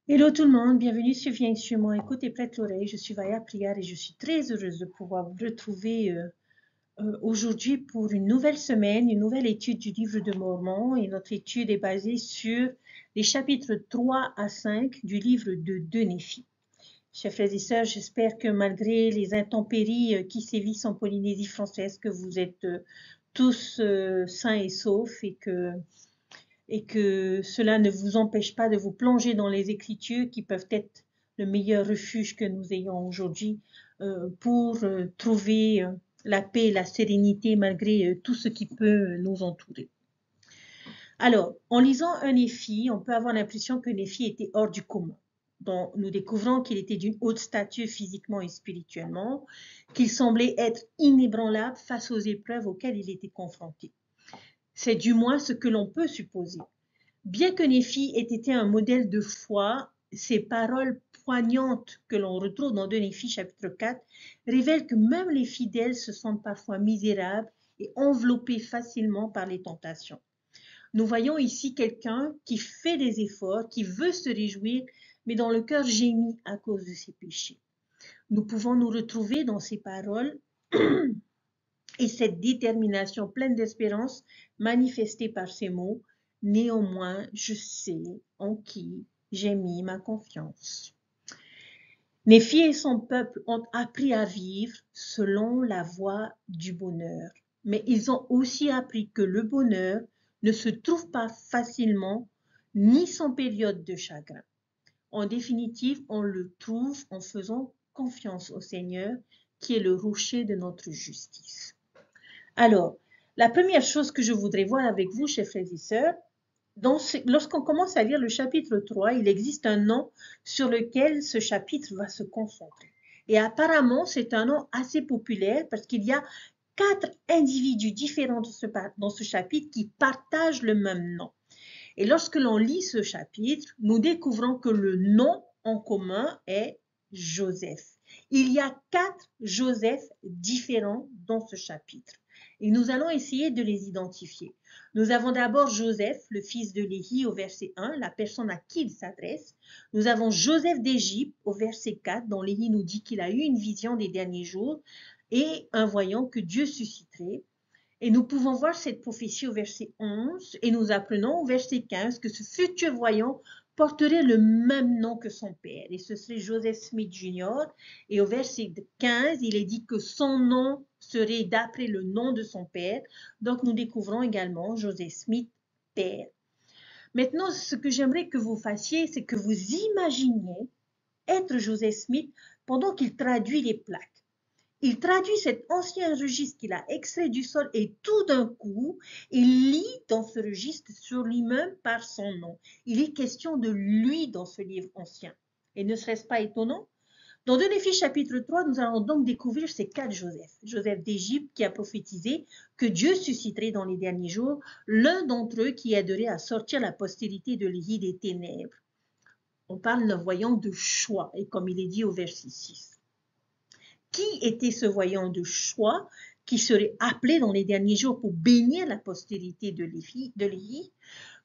Hello tout le monde, bienvenue sur Viens sur moi, écoute et prête l'oreille. Je suis Vaya Prière et je suis très heureuse de pouvoir vous retrouver aujourd'hui pour une nouvelle semaine, une nouvelle étude du livre de Mormon. Et notre étude est basée sur les chapitres 3 à 5 du livre de Néphi. Chers frères et sœurs, j'espère que malgré les intempéries qui sévissent en Polynésie française, que vous êtes tous sains et saufs et que cela ne vous empêche pas de vous plonger dans les Écritures qui peuvent être le meilleur refuge que nous ayons aujourd'hui pour trouver la paix et la sérénité malgré tout ce qui peut nous entourer. Alors, en lisant un Néphi, on peut avoir l'impression que Néphi était hors du commun. Donc, nous découvrons qu'il était d'une haute stature physiquement et spirituellement, qu'il semblait être inébranlable face aux épreuves auxquelles il était confronté. C'est du moins ce que l'on peut supposer. Bien que Néphi ait été un modèle de foi, ces paroles poignantes que l'on retrouve dans 2 Néphi chapitre 4 révèlent que même les fidèles se sentent parfois misérables et enveloppés facilement par les tentations. Nous voyons ici quelqu'un qui fait des efforts, qui veut se réjouir, mais dont le cœur gémit à cause de ses péchés. Nous pouvons nous retrouver dans ces paroles et cette détermination pleine d'espérance manifestée par ces mots. Néanmoins, je sais en qui j'ai mis ma confiance. Néphi et son peuple ont appris à vivre selon la voie du bonheur, mais ils ont aussi appris que le bonheur ne se trouve pas facilement ni sans période de chagrin. En définitive, on le trouve en faisant confiance au Seigneur, qui est le rocher de notre justice. Alors, la première chose que je voudrais voir avec vous, chers frères et sœurs, lorsqu'on commence à lire le chapitre 3, il existe un nom sur lequel ce chapitre va se concentrer. Et apparemment, c'est un nom assez populaire parce qu'il y a 4 individus différents dans ce chapitre qui partagent le même nom. Et lorsque l'on lit ce chapitre, nous découvrons que le nom en commun est Joseph. Il y a 4 Joseph différents dans ce chapitre. Et nous allons essayer de les identifier. Nous avons d'abord Joseph, le fils de Léhi, au verset 1, la personne à qui il s'adresse. Nous avons Joseph d'Égypte, au verset 4, dont Léhi nous dit qu'il a eu une vision des derniers jours et un voyant que Dieu susciterait. Et nous pouvons voir cette prophétie au verset 11 et nous apprenons au verset 15 que ce futur voyant porterait le même nom que son père et ce serait Joseph Smith Jr. Et au verset 15, il est dit que son nom serait d'après le nom de son père. Donc nous découvrons également Joseph Smith, père. Maintenant, ce que j'aimerais que vous fassiez, c'est que vous imaginiez être Joseph Smith pendant qu'il traduit les plaques. Il traduit cet ancien registre qu'il a extrait du sol et tout d'un coup, il lit dans ce registre sur lui-même par son nom. Il est question de lui dans ce livre ancien. Et ne serait-ce pas étonnant? Dans 2 Néphi chapitre 3, nous allons donc découvrir ces 4 Joseph. Joseph d'Égypte qui a prophétisé que Dieu susciterait dans les derniers jours l'un d'entre eux qui aiderait à sortir la postérité de Léhi des ténèbres. On parle d'un voyant de choix, et comme il est dit au verset 6. Qui était ce voyant de choix qui serait appelé dans les derniers jours pour bénir la postérité de Léhi?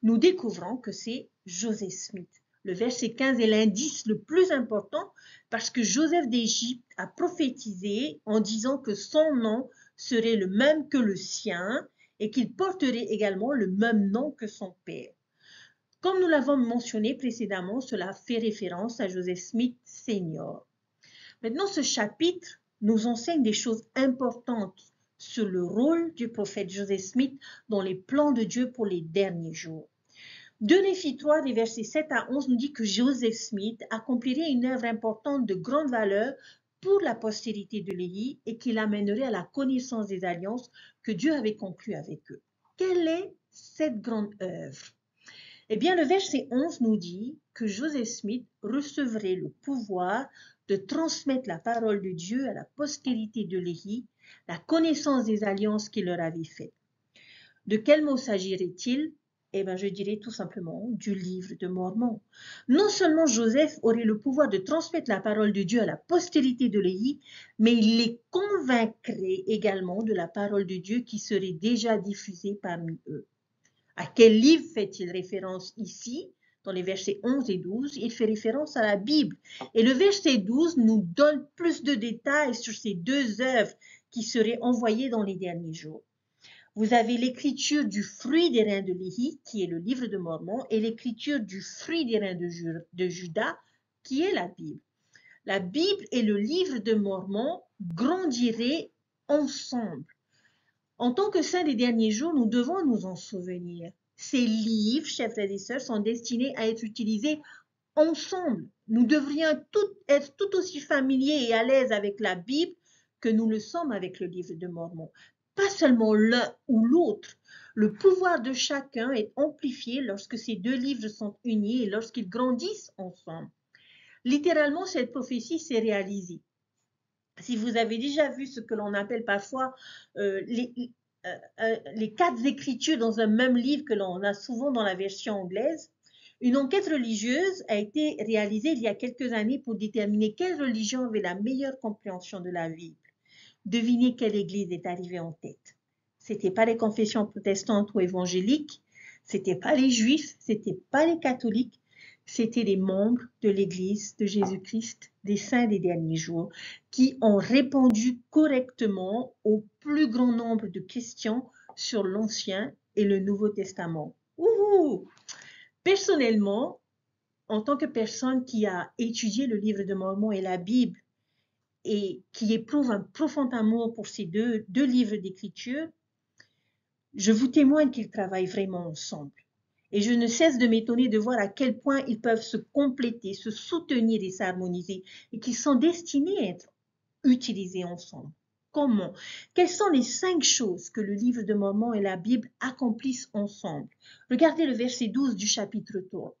Nous découvrons que c'est Joseph Smith. Le verset 15 est l'indice le plus important parce que Joseph d'Égypte a prophétisé en disant que son nom serait le même que le sien et qu'il porterait également le même nom que son père. Comme nous l'avons mentionné précédemment, cela fait référence à Joseph Smith Senior. Maintenant, ce chapitre nous enseigne des choses importantes sur le rôle du prophète Joseph Smith dans les plans de Dieu pour les derniers jours. 2 Néphi 3, des versets 7 à 11, nous dit que Joseph Smith accomplirait une œuvre importante de grande valeur pour la postérité de Léhi et qui l'amènerait à la connaissance des alliances que Dieu avait conclues avec eux. Quelle est cette grande œuvre? Eh bien, le verset 11 nous dit que Joseph Smith recevrait le pouvoir de transmettre la parole de Dieu à la postérité de Léhi, la connaissance des alliances qu'il leur avait faites. De quel mot s'agirait-il? Eh bien, je dirais tout simplement du livre de Mormon. Non seulement Joseph aurait le pouvoir de transmettre la parole de Dieu à la postérité de Léhi, mais il les convaincrait également de la parole de Dieu qui serait déjà diffusée parmi eux. À quel livre fait-il référence ici? Dans les versets 11 et 12, il fait référence à la Bible. Et le verset 12 nous donne plus de détails sur ces deux œuvres qui seraient envoyées dans les derniers jours. Vous avez l'écriture du fruit des reins de Léhi, qui est le livre de Mormon, et l'écriture du fruit des reins de Judas, qui est la Bible. La Bible et le livre de Mormon grandiraient ensemble. En tant que saints des derniers jours, nous devons nous en souvenir. Ces livres, chers frères et sœurs, sont destinés à être utilisés ensemble. Nous devrions être tout aussi familiers et à l'aise avec la Bible que nous le sommes avec le livre de Mormon. Pas seulement l'un ou l'autre. Le pouvoir de chacun est amplifié lorsque ces deux livres sont unis et lorsqu'ils grandissent ensemble. Littéralement, cette prophétie s'est réalisée. Si vous avez déjà vu ce que l'on appelle parfois les 4 écritures dans un même livre que l'on a souvent dans la version anglaise, une enquête religieuse a été réalisée il y a quelques années pour déterminer quelle religion avait la meilleure compréhension de la Bible. Devinez quelle église est arrivée en tête. C'était pas les confessions protestantes ou évangéliques, c'était pas les juifs, c'était pas les catholiques, c'était les membres de l'église de Jésus-Christ, des saints des derniers jours, qui ont répondu correctement au plus grand nombre de questions sur l'Ancien et le Nouveau Testament. Ouhou! Personnellement, en tant que personne qui a étudié le livre de Mormon et la Bible et qui éprouve un profond amour pour ces deux livres d'écriture, je vous témoigne qu'ils travaillent vraiment ensemble. Et je ne cesse de m'étonner de voir à quel point ils peuvent se compléter, se soutenir et s'harmoniser, et qu'ils sont destinés à être utilisés ensemble. Comment? Quelles sont les 5 choses que le livre de Mormon et la Bible accomplissent ensemble? Regardez le verset 12 du chapitre 3.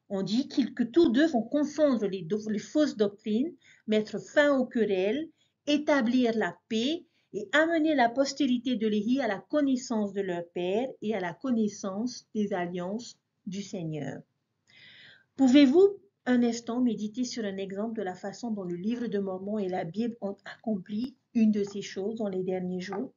On dit que tous deux vont confondre les fausses doctrines, mettre fin aux querelles, établir la paix et amener la postérité de Léhi à la connaissance de leur Père et à la connaissance des alliances du Seigneur. Pouvez-vous un instant méditer sur un exemple de la façon dont le livre de Mormon et la Bible ont accompli une de ces choses dans les derniers jours?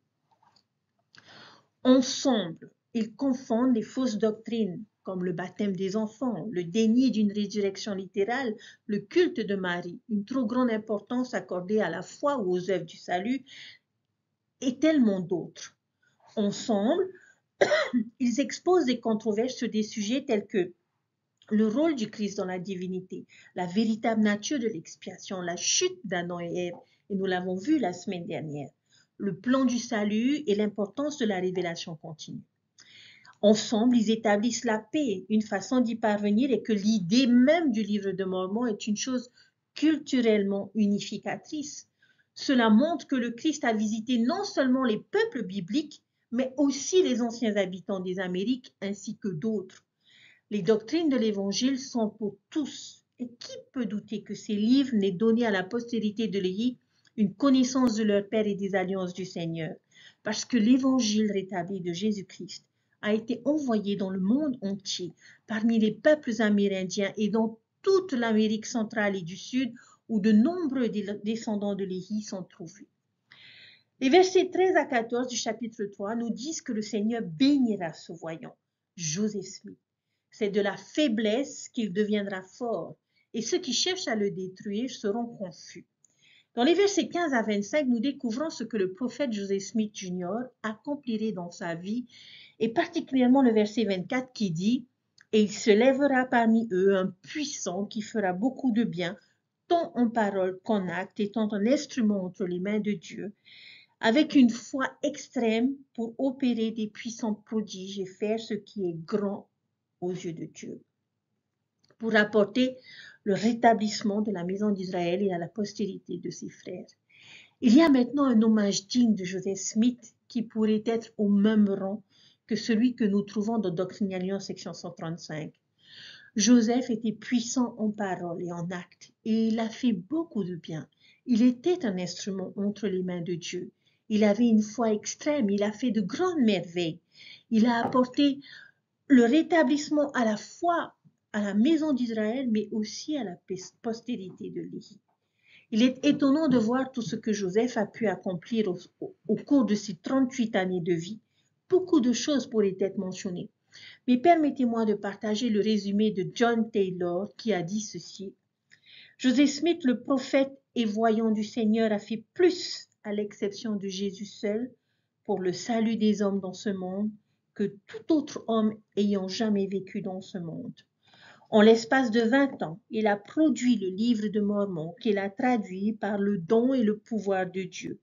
Ensemble, ils confondent les fausses doctrines comme le baptême des enfants, le déni d'une résurrection littérale, le culte de Marie, une trop grande importance accordée à la foi ou aux œuvres du salut, et tellement d'autres. Ensemble, ils exposent des controverses sur des sujets tels que le rôle du Christ dans la divinité, la véritable nature de l'expiation, la chute d'Adam et Ève, et nous l'avons vu la semaine dernière, le plan du salut et l'importance de la révélation continue. Ensemble, ils établissent la paix. Une façon d'y parvenir est que l'idée même du livre de Mormon est une chose culturellement unificatrice. Cela montre que le Christ a visité non seulement les peuples bibliques, mais aussi les anciens habitants des Amériques ainsi que d'autres. Les doctrines de l'Évangile sont pour tous. Et qui peut douter que ces livres n'aient donné à la postérité de Léhi une connaissance de leur Père et des alliances du Seigneur? Parce que l'Évangile rétabli de Jésus-Christ a été envoyé dans le monde entier, parmi les peuples amérindiens et dans toute l'Amérique centrale et du Sud, où de nombreux descendants de Léhi sont trouvés. Les versets 13 à 14 du chapitre 3 nous disent que le Seigneur bénira ce voyant, Joseph Smith. C'est de la faiblesse qu'il deviendra fort, et ceux qui cherchent à le détruire seront confus. Dans les versets 15 à 25, nous découvrons ce que le prophète Joseph Smith Jr. accomplirait dans sa vie, et particulièrement le verset 24 qui dit « Et il se lèvera parmi eux un puissant qui fera beaucoup de bien, tant en parole qu'en acte, étant un instrument entre les mains de Dieu, avec une foi extrême pour opérer des puissants prodiges et faire ce qui est grand aux yeux de Dieu, pour apporter le rétablissement de la maison d'Israël et à la postérité de ses frères. » Il y a maintenant un hommage digne de Joseph Smith qui pourrait être au même rang que celui que nous trouvons dans Doctrine et Alliance, section 135. Joseph était puissant en parole et en acte, et il a fait beaucoup de bien. Il était un instrument entre les mains de Dieu. Il avait une foi extrême, il a fait de grandes merveilles. Il a apporté le rétablissement à la fois à la maison d'Israël, mais aussi à la postérité de Léhi. Il est étonnant de voir tout ce que Joseph a pu accomplir au cours de ses 38 années de vie. Beaucoup de choses pourraient être mentionnées. Mais permettez-moi de partager le résumé de John Taylor qui a dit ceci. Joseph Smith, le prophète et voyant du Seigneur, a fait plus, à l'exception de Jésus seul, pour le salut des hommes dans ce monde, que tout autre homme ayant jamais vécu dans ce monde. En l'espace de 20 ans, il a produit le livre de Mormon qu'il a traduit par le don et le pouvoir de Dieu.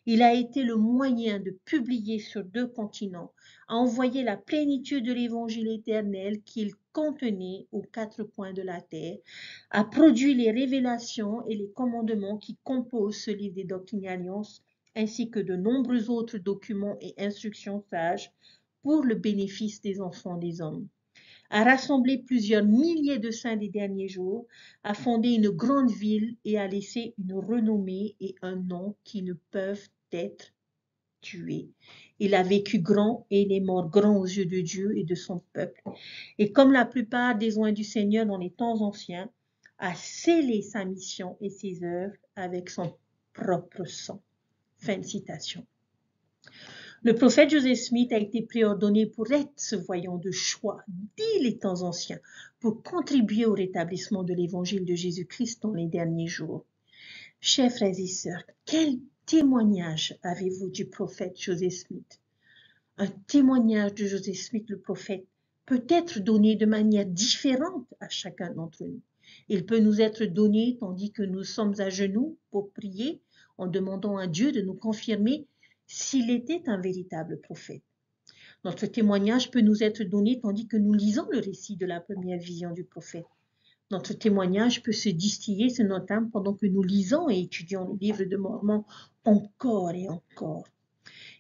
Il a été le moyen de publier sur 2 continents, à envoyer la plénitude de l'évangile éternel qu'il contenait aux 4 coins de la terre, a produit les révélations et les commandements qui composent ce livre des Doctrines et Alliances, ainsi que de nombreux autres documents et instructions sages pour le bénéfice des enfants des hommes, a rassemblé plusieurs milliers de saints des derniers jours, a fondé une grande ville et a laissé une renommée et un nom qui ne peuvent être tués. Il a vécu grand et il est mort grand aux yeux de Dieu et de son peuple. Et comme la plupart des oints du Seigneur dans les temps anciens, a scellé sa mission et ses œuvres avec son propre sang. Fin de citation. Le prophète Joseph Smith a été préordonné pour être ce voyant de choix dès les temps anciens pour contribuer au rétablissement de l'évangile de Jésus-Christ dans les derniers jours. Chers frères et sœurs, quel témoignage avez-vous du prophète Joseph Smith? Un témoignage de Joseph Smith, le prophète, peut être donné de manière différente à chacun d'entre nous. Il peut nous être donné tandis que nous sommes à genoux pour prier en demandant à Dieu de nous confirmer s'il était un véritable prophète. Notre témoignage peut nous être donné tandis que nous lisons le récit de la première vision du prophète. Notre témoignage peut se distiller sur notre âme pendant que nous lisons et étudions le livre de Mormon encore et encore.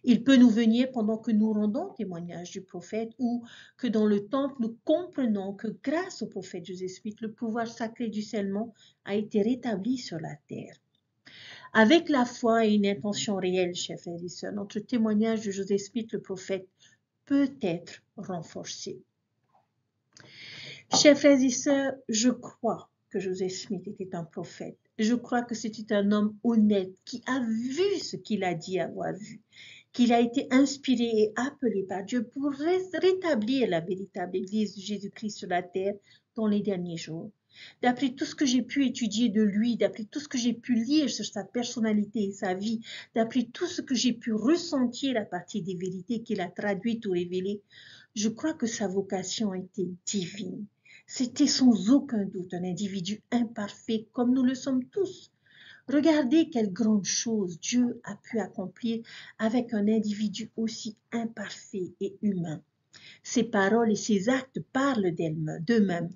Il peut nous venir pendant que nous rendons témoignage du prophète ou que dans le temple nous comprenons que grâce au prophète Joseph Smith, le pouvoir sacré du scellement a été rétabli sur la terre. Avec la foi et une intention réelle, chers frères et sœurs, notre témoignage de Joseph Smith, le prophète, peut être renforcé. Chers frères et sœurs, je crois que Joseph Smith était un prophète. Je crois que c'était un homme honnête qui a vu ce qu'il a dit avoir vu, qu'il a été inspiré et appelé par Dieu pour rétablir la véritable Église de Jésus-Christ sur la terre dans les derniers jours. D'après tout ce que j'ai pu étudier de lui, d'après tout ce que j'ai pu lire sur sa personnalité et sa vie, d'après tout ce que j'ai pu ressentir à partir des vérités qu'il a traduites ou révélées, je crois que sa vocation était divine. C'était sans aucun doute un individu imparfait comme nous le sommes tous. Regardez quelle grande chose Dieu a pu accomplir avec un individu aussi imparfait et humain. Ses paroles et ses actes parlent d'eux-mêmes.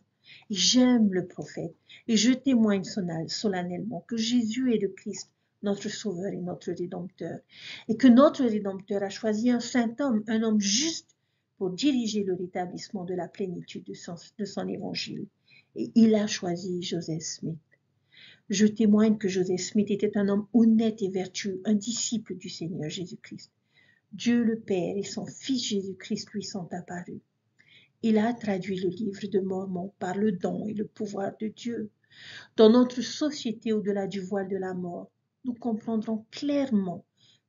Et j'aime le prophète et je témoigne solennellement que Jésus est le Christ, notre Sauveur et notre Rédempteur, et que notre Rédempteur a choisi un saint homme, un homme juste, pour diriger le rétablissement de la plénitude de son évangile. Et il a choisi Joseph Smith. Je témoigne que Joseph Smith était un homme honnête et vertueux, un disciple du Seigneur Jésus-Christ. Dieu le Père et son Fils Jésus-Christ lui sont apparus. Il a traduit le livre de Mormon par le don et le pouvoir de Dieu. Dans notre société au-delà du voile de la mort, nous comprendrons clairement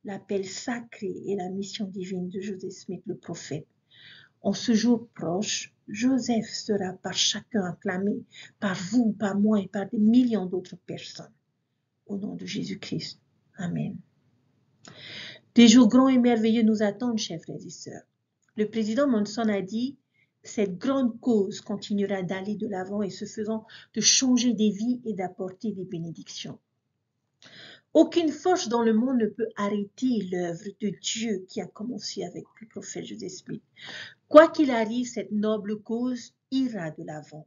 l'appel sacré et la mission divine de Joseph Smith, le prophète. En ce jour proche, Joseph sera par chacun acclamé, par vous, par moi et par des millions d'autres personnes. Au nom de Jésus-Christ. Amen. Des jours grands et merveilleux nous attendent, chers frères et sœurs. Le président Monson a dit « Cette grande cause continuera d'aller de l'avant et se faisant de changer des vies et d'apporter des bénédictions. » Aucune force dans le monde ne peut arrêter l'œuvre de Dieu qui a commencé avec le prophète Joseph Smith. Quoi qu'il arrive, cette noble cause ira de l'avant.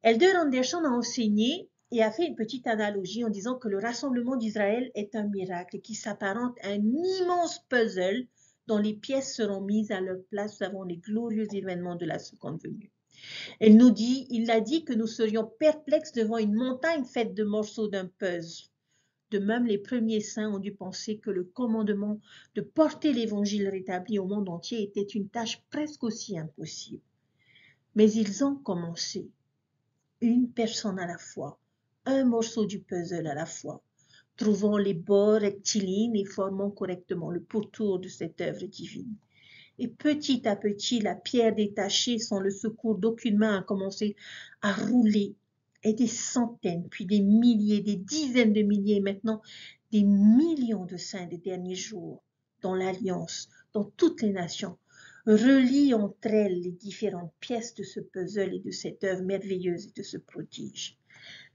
Elder Anderson a enseigné et a fait une petite analogie en disant que le rassemblement d'Israël est un miracle qui s'apparente à un immense puzzle dont les pièces seront mises à leur place avant les glorieux événements de la seconde venue. Il a dit que nous serions perplexes devant une montagne faite de morceaux d'un puzzle. De même, les premiers saints ont dû penser que le commandement de porter l'évangile rétabli au monde entier était une tâche presque aussi impossible. Mais ils ont commencé, une personne à la fois, un morceau du puzzle à la fois, trouvant les bords rectilignes et formant correctement le pourtour de cette œuvre divine. Et petit à petit, la pierre détachée sans le secours d'aucune main a commencé à rouler. Et des centaines, puis des milliers, des dizaines de milliers, maintenant des millions de saints des derniers jours, dans l'Alliance, dans toutes les nations, relient entre elles les différentes pièces de ce puzzle et de cette œuvre merveilleuse et de ce prodige.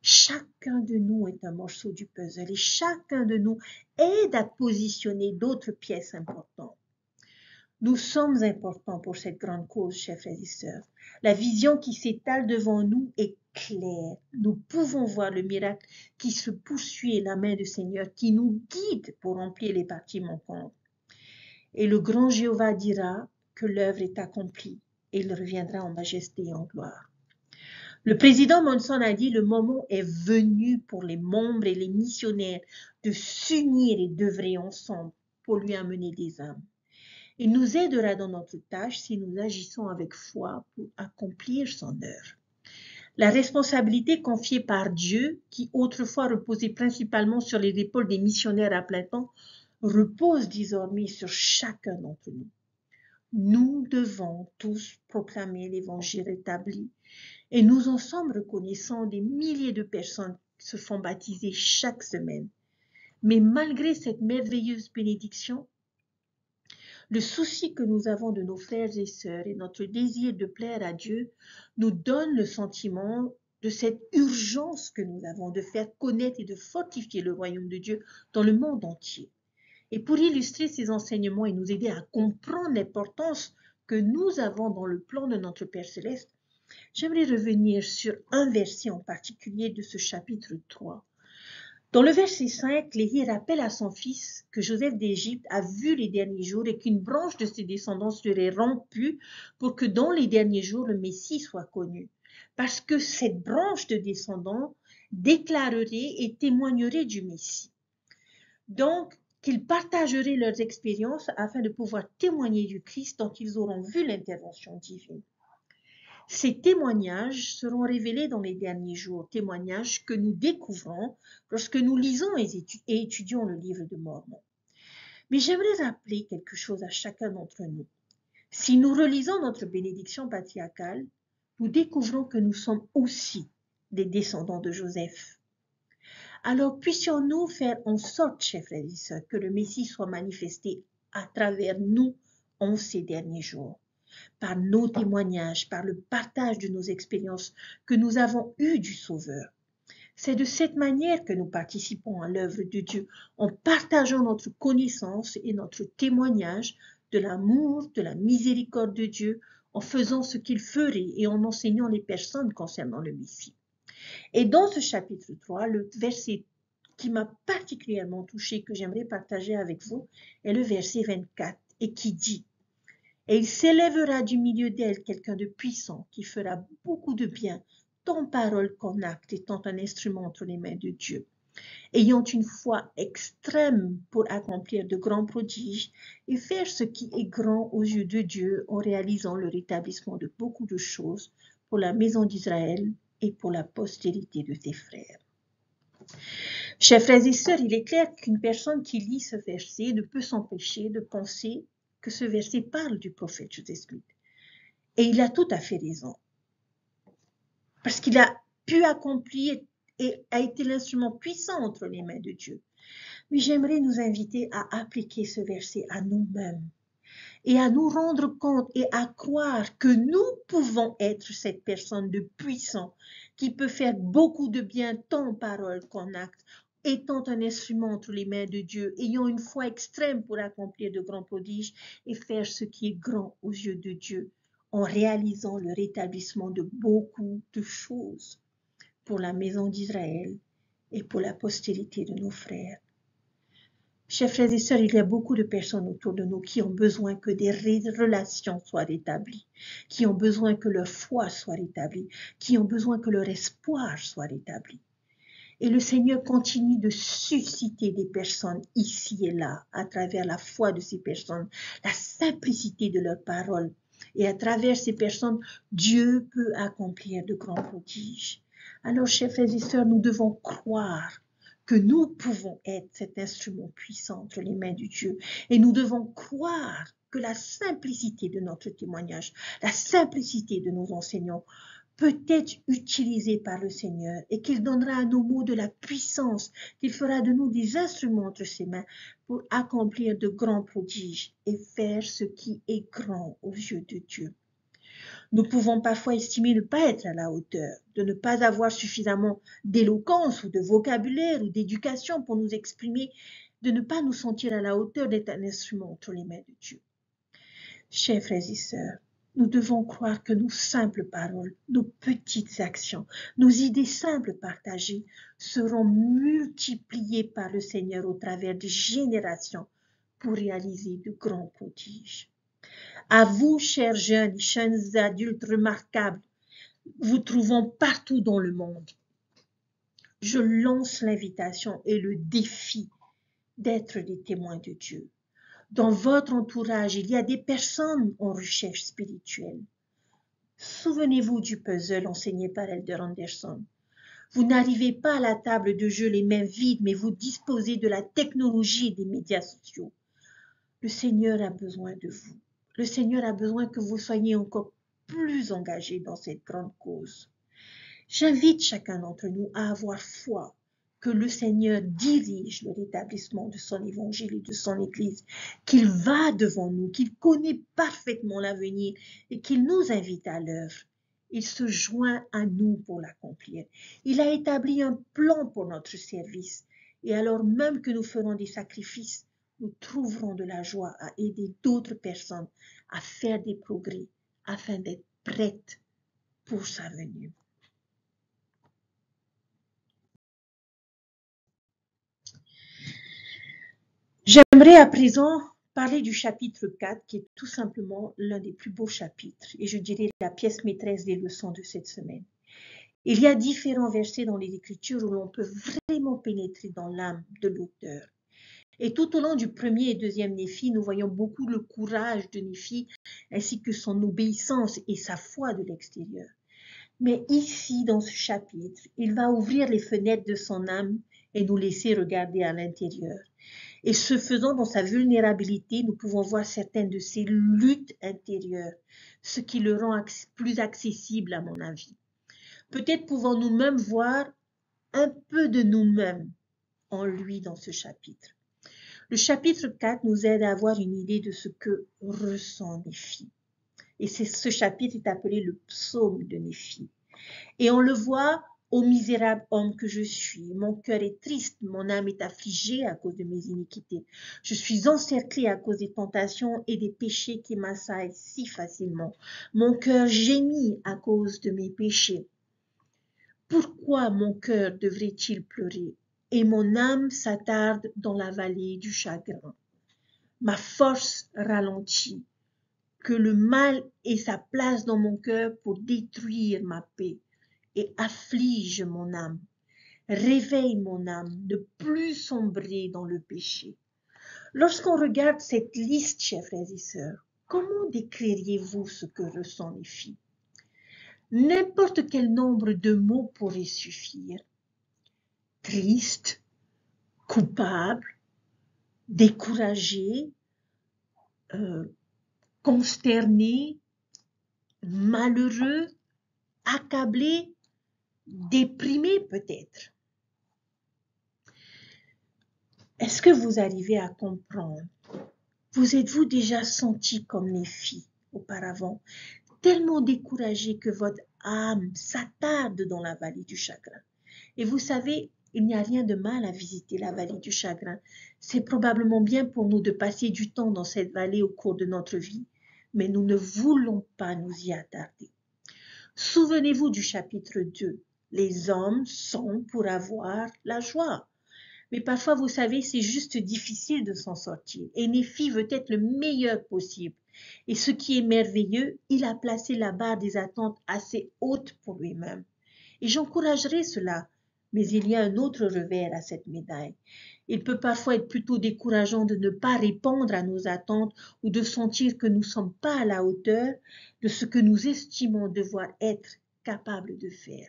Chacun de nous est un morceau du puzzle et chacun de nous aide à positionner d'autres pièces importantes. Nous sommes importants pour cette grande cause, chers frères et sœurs. La vision qui s'étale devant nous est claire. Nous pouvons voir le miracle qui se poursuit et la main du Seigneur qui nous guide pour remplir les parties manquantes. Et le grand Jéhovah dira que l'œuvre est accomplie et il reviendra en majesté et en gloire. Le président Monson a dit: le moment est venu pour les membres et les missionnaires de s'unir et d'œuvrer ensemble pour lui amener des âmes. Il nous aidera dans notre tâche si nous agissons avec foi pour accomplir son œuvre. La responsabilité confiée par Dieu, qui autrefois reposait principalement sur les épaules des missionnaires à plein temps, repose désormais sur chacun d'entre nous. Nous devons tous proclamer l'évangile établi et nous en sommes reconnaissants des milliers de personnes qui se font baptiser chaque semaine. Mais malgré cette merveilleuse bénédiction, le souci que nous avons de nos frères et sœurs et notre désir de plaire à Dieu nous donne le sentiment de cette urgence que nous avons de faire connaître et de fortifier le royaume de Dieu dans le monde entier. Et pour illustrer ces enseignements et nous aider à comprendre l'importance que nous avons dans le plan de notre Père Céleste, j'aimerais revenir sur un verset en particulier de ce chapitre 3. Dans le verset 5, Lévi rappelle à son fils que Joseph d'Égypte a vu les derniers jours et qu'une branche de ses descendants serait rompue pour que dans les derniers jours le Messie soit connu. Parce que cette branche de descendants déclarerait et témoignerait du Messie. Donc, qu'ils partageraient leurs expériences afin de pouvoir témoigner du Christ dont ils auront vu l'intervention divine. Ces témoignages seront révélés dans les derniers jours, témoignages que nous découvrons lorsque nous lisons et étudions le livre de Mormon. Mais j'aimerais rappeler quelque chose à chacun d'entre nous. Si nous relisons notre bénédiction patriarcale, nous découvrons que nous sommes aussi des descendants de Joseph. Alors puissions-nous faire en sorte, chers frères et sœurs, que le Messie soit manifesté à travers nous en ces derniers jours, par nos témoignages, par le partage de nos expériences que nous avons eues du Sauveur. C'est de cette manière que nous participons à l'œuvre de Dieu, en partageant notre connaissance et notre témoignage de l'amour, de la miséricorde de Dieu, en faisant ce qu'il ferait et en enseignant les personnes concernant le Messie. Et dans ce chapitre 3, le verset qui m'a particulièrement touché, que j'aimerais partager avec vous, est le verset 24, et qui dit: et il s'élèvera du milieu d'elle quelqu'un de puissant qui fera beaucoup de bien, tant parole qu'en acte, étant un instrument entre les mains de Dieu, ayant une foi extrême pour accomplir de grands prodiges et faire ce qui est grand aux yeux de Dieu en réalisant le rétablissement de beaucoup de choses pour la maison d'Israël et pour la postérité de tes frères. Chers frères et sœurs, il est clair qu'une personne qui lit ce verset ne peut s'empêcher de penser que ce verset parle du prophète Joseph Smith. Et il a tout à fait raison. Parce qu'il a pu accomplir et a été l'instrument puissant entre les mains de Dieu. Mais j'aimerais nous inviter à appliquer ce verset à nous-mêmes et à nous rendre compte et à croire que nous pouvons être cette personne de puissant qui peut faire beaucoup de bien tant en parole qu'en acte, étant un instrument entre les mains de Dieu, ayant une foi extrême pour accomplir de grands prodiges et faire ce qui est grand aux yeux de Dieu, en réalisant le rétablissement de beaucoup de choses pour la maison d'Israël et pour la postérité de nos frères. Chers frères et sœurs, il y a beaucoup de personnes autour de nous qui ont besoin que des relations soient rétablies, qui ont besoin que leur foi soit rétablie, qui ont besoin que leur espoir soit rétabli. Et le Seigneur continue de susciter des personnes ici et là, à travers la foi de ces personnes, la simplicité de leurs paroles. Et à travers ces personnes, Dieu peut accomplir de grands prodiges. Alors, chers frères et sœurs, nous devons croire que nous pouvons être cet instrument puissant entre les mains de Dieu. Et nous devons croire que la simplicité de notre témoignage, la simplicité de nos enseignants peut être utilisée par le Seigneur et qu'il donnera à nos mots de la puissance, qu'il fera de nous des instruments entre ses mains pour accomplir de grands prodiges et faire ce qui est grand aux yeux de Dieu. Nous pouvons parfois estimer ne pas être à la hauteur, de ne pas avoir suffisamment d'éloquence ou de vocabulaire ou d'éducation pour nous exprimer, de ne pas nous sentir à la hauteur d'être un instrument entre les mains de Dieu. Chers frères et sœurs, nous devons croire que nos simples paroles, nos petites actions, nos idées simples partagées seront multipliées par le Seigneur au travers des générations pour réaliser de grands prodiges. À vous, chers jeunes adultes remarquables, vous trouvons partout dans le monde. Je lance l'invitation et le défi d'être des témoins de Dieu. Dans votre entourage, il y a des personnes en recherche spirituelle. Souvenez-vous du puzzle enseigné par Elder Anderson. Vous n'arrivez pas à la table de jeu les mains vides, mais vous disposez de la technologie et des médias sociaux. Le Seigneur a besoin de vous. Le Seigneur a besoin que vous soyez encore plus engagés dans cette grande cause. J'invite chacun d'entre nous à avoir foi que le Seigneur dirige le rétablissement de son évangile et de son Église, qu'il va devant nous, qu'il connaît parfaitement l'avenir et qu'il nous invite à l'œuvre. Il se joint à nous pour l'accomplir. Il a établi un plan pour notre service. Et alors même que nous ferons des sacrifices, nous trouverons de la joie à aider d'autres personnes à faire des progrès afin d'être prêtes pour sa venue. J'aimerais à présent parler du chapitre 4, qui est tout simplement l'un des plus beaux chapitres, et je dirais la pièce maîtresse des leçons de cette semaine. Il y a différents versets dans les Écritures où l'on peut vraiment pénétrer dans l'âme de l'auteur. Et tout au long du premier et deuxième Néphi, nous voyons beaucoup le courage de Néphi, ainsi que son obéissance et sa foi de l'extérieur. Mais ici, dans ce chapitre, il va ouvrir les fenêtres de son âme et nous laisser regarder à l'intérieur. Et ce faisant, dans sa vulnérabilité, nous pouvons voir certaines de ses luttes intérieures, ce qui le rend plus accessible à mon avis. Peut-être pouvons-nous même voir un peu de nous-mêmes en lui dans ce chapitre. Le chapitre 4 nous aide à avoir une idée de ce que ressent Néphi. Et ce chapitre est appelé le psaume de Néphi. Et on le voit, ô misérable homme que je suis, mon cœur est triste, mon âme est affligée à cause de mes iniquités. Je suis encerclé à cause des tentations et des péchés qui m'assaillent si facilement. Mon cœur gémit à cause de mes péchés. Pourquoi mon cœur devrait-il pleurer et mon âme s'attarde dans la vallée du chagrin? Ma force ralentit, que le mal ait sa place dans mon cœur pour détruire ma paix et afflige mon âme. Réveille mon âme, ne plus sombrer dans le péché. Lorsqu'on regarde cette liste, chers frères et sœurs, comment décririez-vous ce que ressent Néphi? N'importe quel nombre de mots pourrait suffire. Triste, coupable, découragé, consterné, malheureux, accablé, déprimé peut-être. Est-ce que vous arrivez à comprendre? Vous êtes-vous déjà senti comme Néphi auparavant, tellement découragé que votre âme s'attarde dans la vallée du chagrin? Et vous savez, il n'y a rien de mal à visiter la vallée du chagrin. C'est probablement bien pour nous de passer du temps dans cette vallée au cours de notre vie, mais nous ne voulons pas nous y attarder. Souvenez-vous du chapitre 2. Les hommes sont pour avoir la joie. Mais parfois, vous savez, c'est juste difficile de s'en sortir. Et Néphi veut être le meilleur possible. Et ce qui est merveilleux, il a placé la barre des attentes assez haute pour lui-même. Et j'encouragerai cela. Mais il y a un autre revers à cette médaille. Il peut parfois être plutôt décourageant de ne pas répondre à nos attentes ou de sentir que nous ne sommes pas à la hauteur de ce que nous estimons devoir être capables de faire.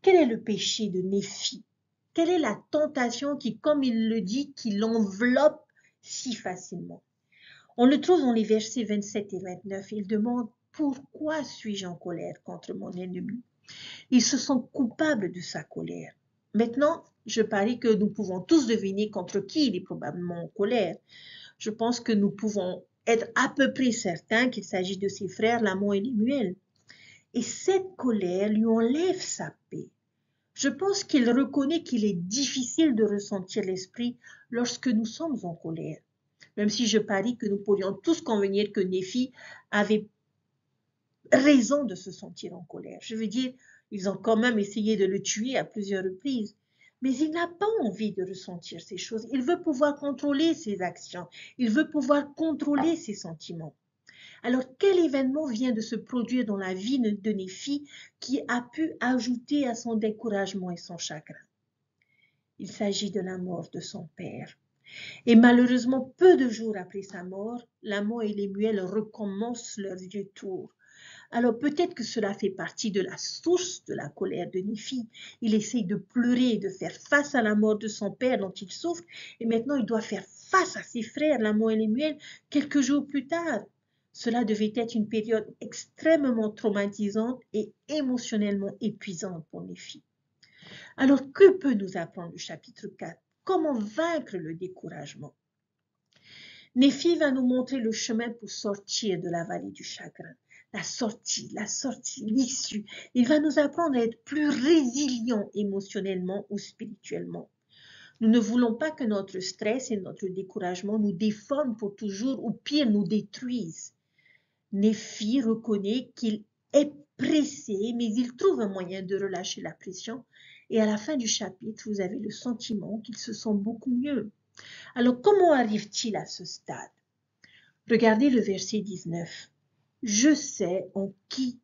Quel est le péché de Néphi? Quelle est la tentation qui, comme il le dit, qui l'enveloppe si facilement? On le trouve dans les versets 27 et 29. Il demande « Pourquoi suis-je en colère contre mon ennemi ?» Il se sent coupable de sa colère. Maintenant, je parie que nous pouvons tous deviner contre qui il est probablement en colère. Je pense que nous pouvons être à peu près certains qu'il s'agit de ses frères Lamon et Lémuel. Et cette colère lui enlève sa paix. Je pense qu'il reconnaît qu'il est difficile de ressentir l'esprit lorsque nous sommes en colère. Même si je parie que nous pourrions tous convenir que Néphi avait raison de se sentir en colère. Je veux dire, ils ont quand même essayé de le tuer à plusieurs reprises. Mais il n'a pas envie de ressentir ces choses. Il veut pouvoir contrôler ses actions. Il veut pouvoir contrôler ses sentiments. Alors, quel événement vient de se produire dans la vie de Néphi qui a pu ajouter à son découragement et son chagrin? Il s'agit de la mort de son père. Et malheureusement, peu de jours après sa mort, Lamon et Lémuel recommencent leur vieux tour. Alors peut-être que cela fait partie de la source de la colère de Néphi. Il essaye de pleurer, de faire face à la mort de son père dont il souffre, et maintenant il doit faire face à ses frères, Lamon et Lémuel, quelques jours plus tard. Cela devait être une période extrêmement traumatisante et émotionnellement épuisante pour Néphi. Alors que peut nous apprendre le chapitre 4? Comment vaincre le découragement? Néphi va nous montrer le chemin pour sortir de la vallée du chagrin. La sortie, l'issue. Il va nous apprendre à être plus résilients émotionnellement ou spirituellement. Nous ne voulons pas que notre stress et notre découragement nous déforment pour toujours ou pire nous détruisent. Néphi reconnaît qu'il est pressé, mais il trouve un moyen de relâcher la pression. Et à la fin du chapitre, vous avez le sentiment qu'il se sent beaucoup mieux. Alors, comment arrive-t-il à ce stade? Regardez le verset 19. Je sais en qui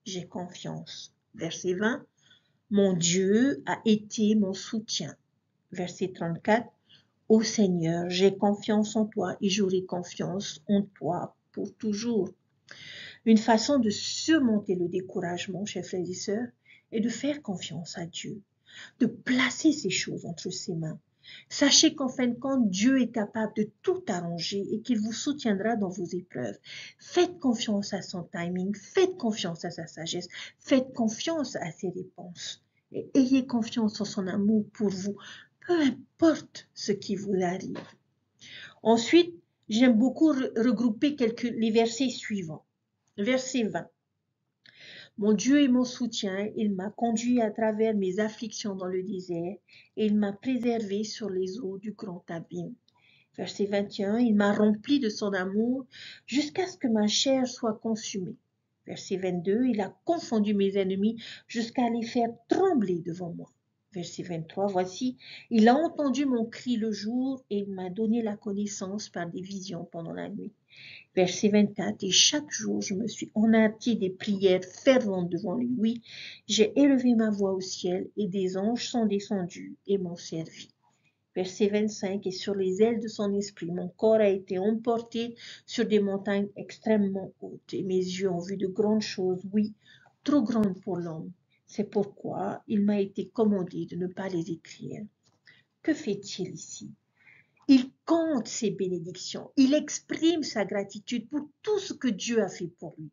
j'ai confiance. Verset 20. Mon Dieu a été mon soutien. Verset 34. Ô Seigneur, j'ai confiance en toi et j'aurai confiance en toi pour toujours. Une façon de surmonter le découragement, chers frères et sœurs, est de faire confiance à Dieu, de placer ces choses entre ses mains. Sachez qu'en fin de compte, Dieu est capable de tout arranger et qu'il vous soutiendra dans vos épreuves. Faites confiance à son timing, faites confiance à sa sagesse, faites confiance à ses réponses. Et ayez confiance en son amour pour vous, peu importe ce qui vous arrive. Ensuite, j'aime beaucoup regrouper les versets suivants. Verset 20. Mon Dieu est mon soutien, il m'a conduit à travers mes afflictions dans le désert et il m'a préservé sur les eaux du grand abîme. Verset 21, il m'a rempli de son amour jusqu'à ce que ma chair soit consumée. Verset 22, il a confondu mes ennemis jusqu'à les faire trembler devant moi. Verset 23, voici, il a entendu mon cri le jour et il m'a donné la connaissance par des visions pendant la nuit. Verset 24, et chaque jour je me suis enhardi des prières ferventes devant lui. Oui, j'ai élevé ma voix au ciel et des anges sont descendus et m'ont servi. Verset 25, et sur les ailes de son esprit, mon corps a été emporté sur des montagnes extrêmement hautes et mes yeux ont vu de grandes choses, oui, trop grandes pour l'homme. C'est pourquoi il m'a été commandé de ne pas les écrire. Que fait-il ici? Il compte ses bénédictions, il exprime sa gratitude pour tout ce que Dieu a fait pour lui.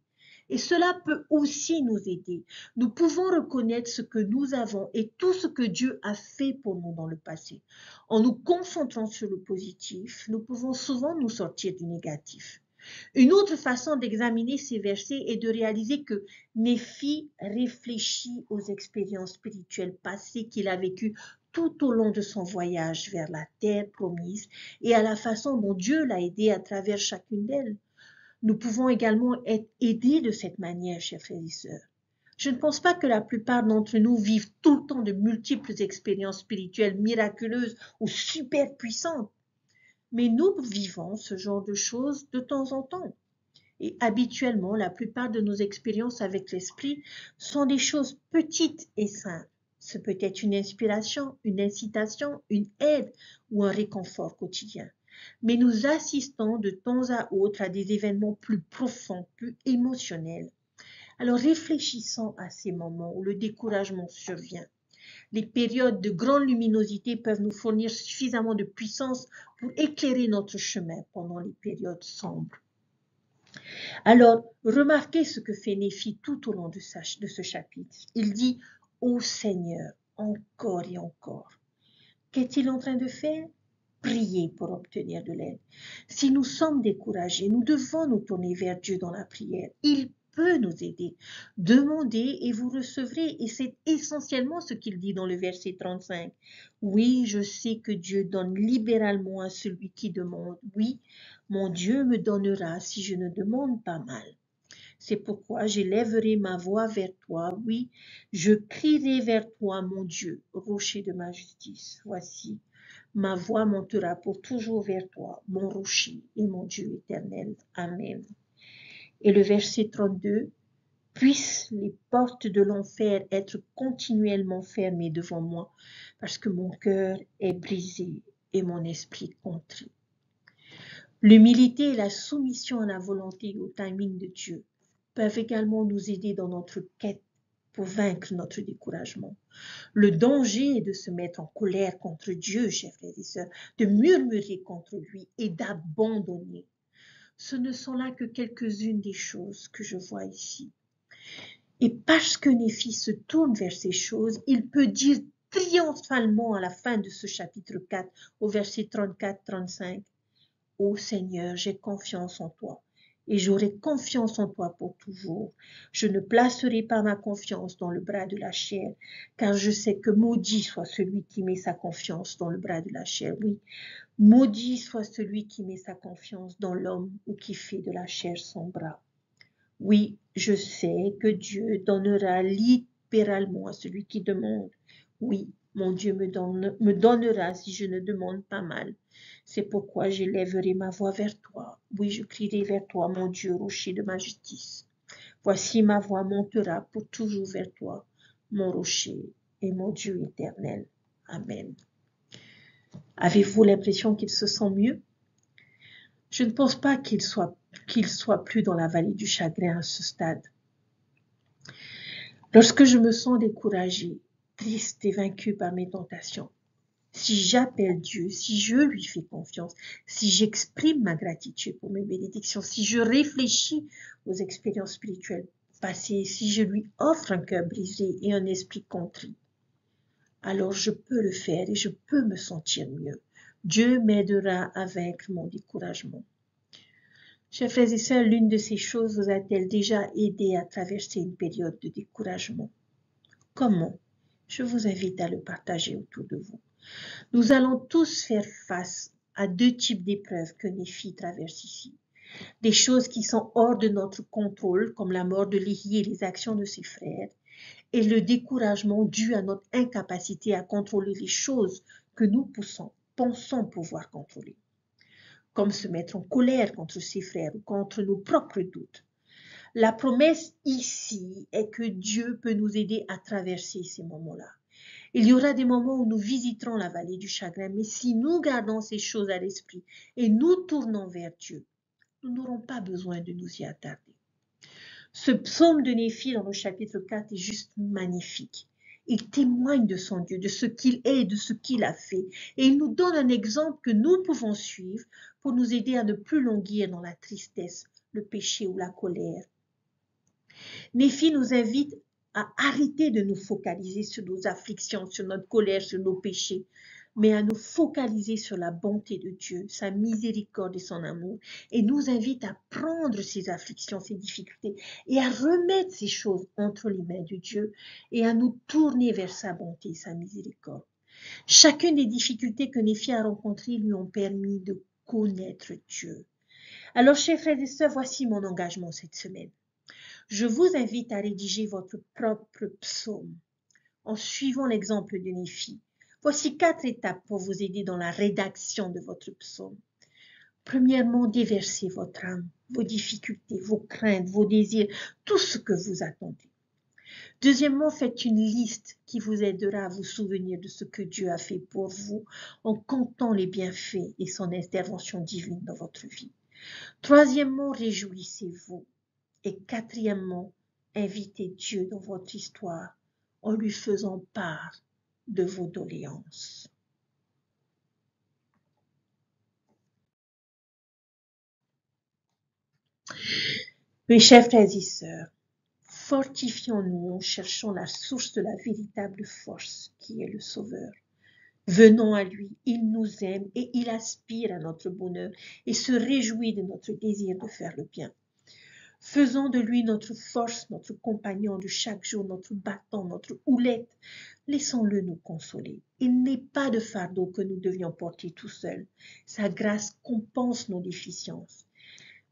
Et cela peut aussi nous aider. Nous pouvons reconnaître ce que nous avons et tout ce que Dieu a fait pour nous dans le passé. En nous concentrant sur le positif, nous pouvons souvent nous sortir du négatif. Une autre façon d'examiner ces versets est de réaliser que Néphi réfléchit aux expériences spirituelles passées qu'il a vécues tout au long de son voyage vers la terre promise et à la façon dont Dieu l'a aidé à travers chacune d'elles. Nous pouvons également être aidés de cette manière, chers frères et sœurs. Je ne pense pas que la plupart d'entre nous vivent tout le temps de multiples expériences spirituelles miraculeuses ou super puissantes. Mais nous vivons ce genre de choses de temps en temps. Et habituellement, la plupart de nos expériences avec l'esprit sont des choses petites et simples. Ce peut être une inspiration, une incitation, une aide ou un réconfort quotidien. Mais nous assistons de temps à autre à des événements plus profonds, plus émotionnels. Alors réfléchissons à ces moments où le découragement survient. Les périodes de grande luminosité peuvent nous fournir suffisamment de puissance pour éclairer notre chemin pendant les périodes sombres. Alors, remarquez ce que fait Néphi tout au long de ce chapitre. Il dit « Ô Seigneur, encore et encore ». Qu'est-il en train de faire? Prier pour obtenir de l'aide. Si nous sommes découragés, nous devons nous tourner vers Dieu dans la prière. Il peut nous aider. Demandez et vous recevrez. Et c'est essentiellement ce qu'il dit dans le verset 35. Oui, je sais que Dieu donne libéralement à celui qui demande. Oui, mon Dieu me donnera si je ne demande pas mal. C'est pourquoi j'élèverai ma voix vers toi. Oui, je crierai vers toi, mon Dieu, rocher de ma justice. Voici, ma voix montera pour toujours vers toi, mon rocher et mon Dieu éternel. Amen. Et le verset 32, puissent les portes de l'enfer être continuellement fermées devant moi, parce que mon cœur est brisé et mon esprit contrit. L'humilité et la soumission à la volonté et au timing de Dieu peuvent également nous aider dans notre quête pour vaincre notre découragement. Le danger est de se mettre en colère contre Dieu, chers frères et sœurs, de murmurer contre lui et d'abandonner. Ce ne sont là que quelques-unes des choses que je vois ici. Et parce que Néphi se tourne vers ces choses, il peut dire triomphalement à la fin de ce chapitre 4, au verset 34-35, « Ô Seigneur, j'ai confiance en toi, et j'aurai confiance en toi pour toujours. Je ne placerai pas ma confiance dans le bras de la chair, car je sais que maudit soit celui qui met sa confiance dans le bras de la chair. Oui, maudit soit celui qui met sa confiance dans l'homme ou qui fait de la chair son bras. Oui, je sais que Dieu donnera libéralement à celui qui demande. Oui, mon Dieu me donnera si je ne demande pas mal. C'est pourquoi j'élèverai ma voix vers toi. Oui, je crierai vers toi, mon Dieu, rocher de ma justice. Voici ma voix montera pour toujours vers toi, mon rocher et mon Dieu éternel. Amen. Avez-vous l'impression qu'il se sent mieux? Je ne pense pas qu'il soit plus dans la vallée du chagrin à ce stade. Lorsque je me sens découragée, triste et vaincue par mes tentations, si j'appelle Dieu, si je lui fais confiance, si j'exprime ma gratitude pour mes bénédictions, si je réfléchis aux expériences spirituelles passées, si je lui offre un cœur brisé et un esprit contrit, alors je peux le faire et je peux me sentir mieux. Dieu m'aidera à vaincre mon découragement. Chers frères et sœurs, l'une de ces choses vous a-t-elle déjà aidé à traverser une période de découragement? Comment? Je vous invite à le partager autour de vous. Nous allons tous faire face à deux types d'épreuves que Néphi traverse ici. Des choses qui sont hors de notre contrôle, comme la mort de Léhi et les actions de ses frères, et le découragement dû à notre incapacité à contrôler les choses que nous pensons pouvoir contrôler, comme se mettre en colère contre ses frères ou contre nos propres doutes. La promesse ici est que Dieu peut nous aider à traverser ces moments-là. Il y aura des moments où nous visiterons la vallée du chagrin, mais si nous gardons ces choses à l'esprit et nous tournons vers Dieu, nous n'aurons pas besoin de nous y attarder. Ce psaume de Néphi dans le chapitre 4 est juste magnifique. Il témoigne de son Dieu, de ce qu'il est et de ce qu'il a fait. Et il nous donne un exemple que nous pouvons suivre pour nous aider à ne plus languir dans la tristesse, le péché ou la colère. Néphi nous invite à arrêter de nous focaliser sur nos afflictions, sur notre colère, sur nos péchés, mais à nous focaliser sur la bonté de Dieu, sa miséricorde et son amour, et nous invite à prendre ces afflictions, ces difficultés, et à remettre ces choses entre les mains de Dieu, et à nous tourner vers sa bonté et sa miséricorde. Chacune des difficultés que Néphi a rencontrées lui ont permis de connaître Dieu. Alors, chers frères et sœurs, voici mon engagement cette semaine. Je vous invite à rédiger votre propre psaume en suivant l'exemple de Néphi. Voici 4 étapes pour vous aider dans la rédaction de votre psaume. Premièrement, déversez votre âme, vos difficultés, vos craintes, vos désirs, tout ce que vous attendez. Deuxièmement, faites une liste qui vous aidera à vous souvenir de ce que Dieu a fait pour vous en comptant les bienfaits et son intervention divine dans votre vie. Troisièmement, réjouissez-vous. Et quatrièmement, invitez Dieu dans votre histoire en lui faisant part de vos doléances. Mes chers frères et sœurs, fortifions-nous en cherchant la source de la véritable force qui est le Sauveur. Venons à lui, il nous aime et il aspire à notre bonheur et se réjouit de notre désir de faire le bien. Faisons de lui notre force, notre compagnon de chaque jour, notre bâton, notre houlette. Laissons-le nous consoler. Il n'est pas de fardeau que nous devions porter tout seuls. Sa grâce compense nos déficiences.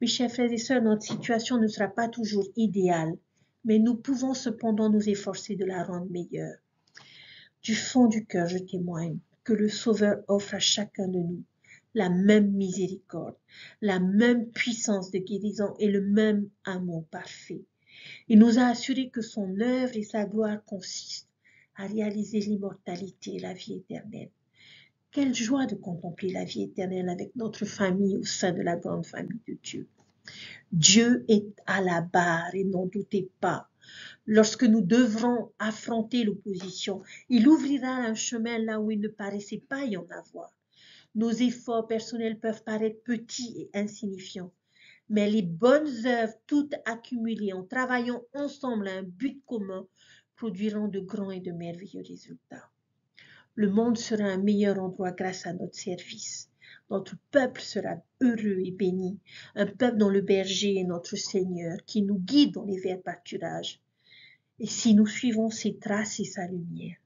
Mes chers frères et sœurs, notre situation ne sera pas toujours idéale, mais nous pouvons cependant nous efforcer de la rendre meilleure. Du fond du cœur, je témoigne que le Sauveur offre à chacun de nous la même miséricorde, la même puissance de guérison et le même amour parfait. Il nous a assuré que son œuvre et sa gloire consistent à réaliser l'immortalité et la vie éternelle. Quelle joie de contempler la vie éternelle avec notre famille au sein de la grande famille de Dieu. Dieu est à la barre et n'en doutez pas. Lorsque nous devrons affronter l'opposition, il ouvrira un chemin là où il ne paraissait pas y en avoir. Nos efforts personnels peuvent paraître petits et insignifiants, mais les bonnes œuvres, toutes accumulées en travaillant ensemble à un but commun, produiront de grands et de merveilleux résultats. Le monde sera un meilleur endroit grâce à notre service. Notre peuple sera heureux et béni, un peuple dont le berger est notre Seigneur, qui nous guide dans les verts pâturages. Et si nous suivons ses traces et sa lumière,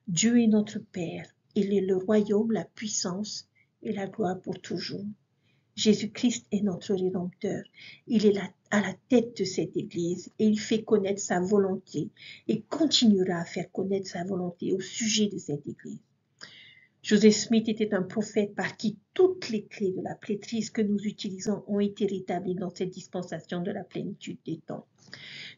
Dieu est notre Père, il est le royaume, la puissance et la gloire pour toujours. Jésus-Christ est notre Rédempteur, il est à la tête de cette Église et il fait connaître sa volonté et continuera à faire connaître sa volonté au sujet de cette Église. Joseph Smith était un prophète par qui toutes les clés de la prêtrise que nous utilisons ont été rétablies dans cette dispensation de la plénitude des temps.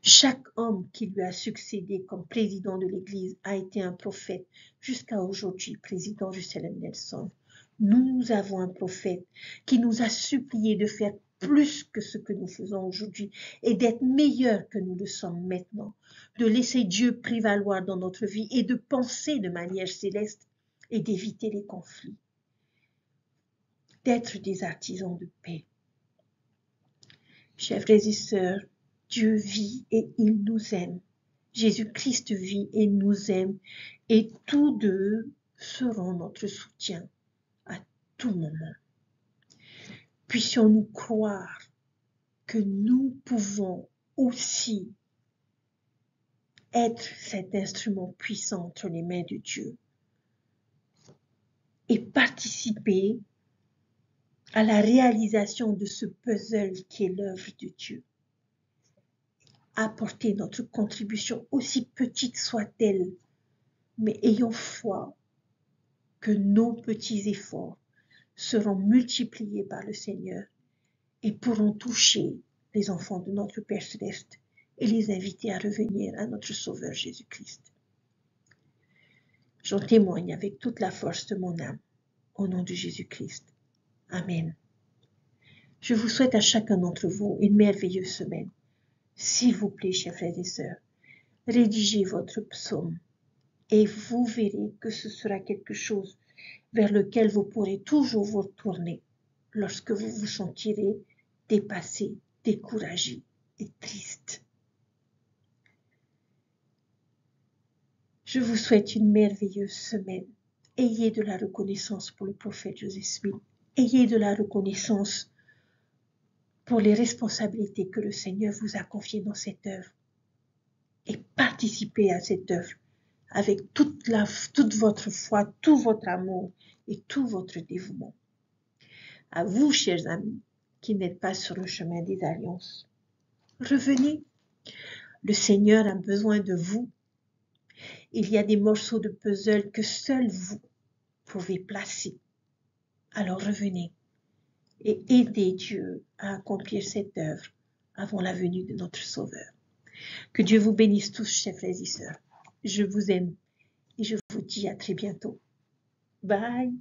Chaque homme qui lui a succédé comme président de l'Église a été un prophète jusqu'à aujourd'hui, président Russell M. Nelson. Nous avons un prophète qui nous a supplié de faire plus que ce que nous faisons aujourd'hui et d'être meilleurs que nous le sommes maintenant, de laisser Dieu prévaloir dans notre vie et de penser de manière céleste et d'éviter les conflits, d'être des artisans de paix. Chers frères et sœurs, Dieu vit et il nous aime. Jésus-Christ vit et nous aime et tous deux seront notre soutien à tout moment. Puissions-nous croire que nous pouvons aussi être cet instrument puissant entre les mains de Dieu et participer à la réalisation de ce puzzle qui est l'œuvre de Dieu. Apporter notre contribution, aussi petite soit-elle, mais ayons foi que nos petits efforts seront multipliés par le Seigneur et pourront toucher les enfants de notre Père Céleste et les inviter à revenir à notre Sauveur Jésus-Christ. J'en témoigne avec toute la force de mon âme, au nom de Jésus-Christ. Amen. Je vous souhaite à chacun d'entre vous une merveilleuse semaine. S'il vous plaît, chers frères et sœurs, rédigez votre psaume et vous verrez que ce sera quelque chose vers lequel vous pourrez toujours vous retourner lorsque vous vous sentirez dépassé, découragé et triste. Je vous souhaite une merveilleuse semaine. Ayez de la reconnaissance pour le prophète Joseph Smith. Ayez de la reconnaissance pour les responsabilités que le Seigneur vous a confiées dans cette œuvre. Et participez à cette œuvre avec toute votre foi, tout votre amour et tout votre dévouement. À vous, chers amis, qui n'êtes pas sur le chemin des alliances, revenez. Le Seigneur a besoin de vous. Il y a des morceaux de puzzle que seul vous pouvez placer. Alors revenez et aidez Dieu à accomplir cette œuvre avant la venue de notre Sauveur. Que Dieu vous bénisse tous, chers frères et sœurs. Je vous aime et je vous dis à très bientôt. Bye.